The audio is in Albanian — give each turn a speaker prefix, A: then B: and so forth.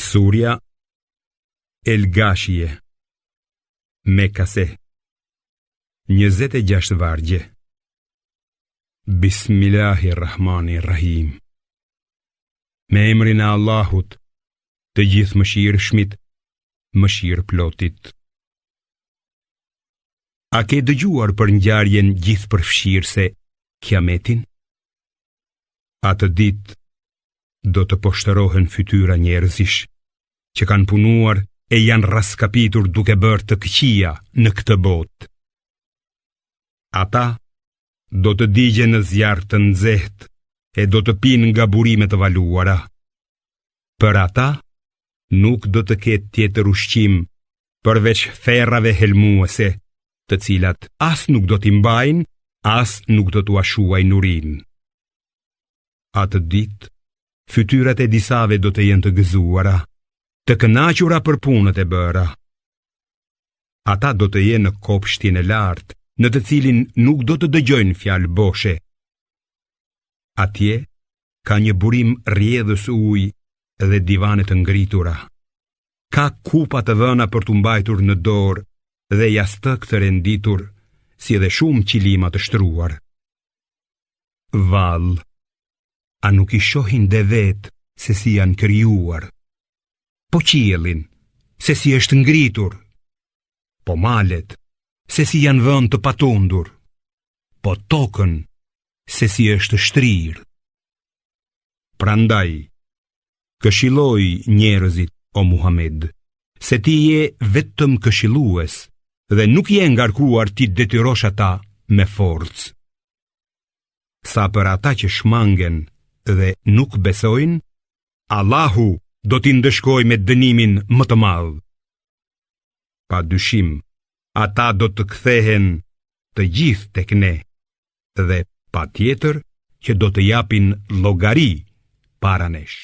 A: Surja El Ghashie, Mekase, 26 vargje. Bismillahirrahmanirrahim. Me emrin e Allahut, të gjithë mëshirshmit, mëshirëplotit. A ke dëgjuar për ngjarjen gjithëpërfshirëse Kiametin? Atë ditë do të poshtërohen fytyra njerëzish që kanë punuar e janë raskapitur duke bërë të këqija në këtë botë. Ata do të digjen në zjarr të nxehtë e do të pinë nga burimet të valuara. Për ata nuk do të ketë tjetër ushqim përveç ferrave helmuese, të cilat as nuk do t'i mbajnë, as nuk do t'u ashuajnë urinë. Atë ditë, fytyrat e disave do të jenë të gëzuara, të kënaqura për punët e bëra. Ata do të jenë në kopshtin e lartë, në të cilin nuk do të dëgjojnë fjalë boshe. Atje ka një burim rrjedhës ujë dhe divane të ngritura. Ka kupa të vëna për t'u mbajtur në dorë dhe jastëk të renditur, si edhe shumë qilima të shtruar. Vallë, a nuk i shohin dhe vetë se si janë krijuar? Po qiellin, se si është ngritur? Po malet, se si janë vënë të patundur? Po tokën, se si është shtrirë? Prandaj, këshilloj njerëzit, o Muhammed, se ti je vetëm këshillues dhe nuk je ngarkuar ti detyrosh ata me forcë. Sa për ata që shmangen dhe nuk besojnë, Allahu do t'i ndëshkoj me dënimin më të madh. Pa dyshim, ata do të kthehen të gjithë tek ne dhe patjetër që do të japin llogari para nesh.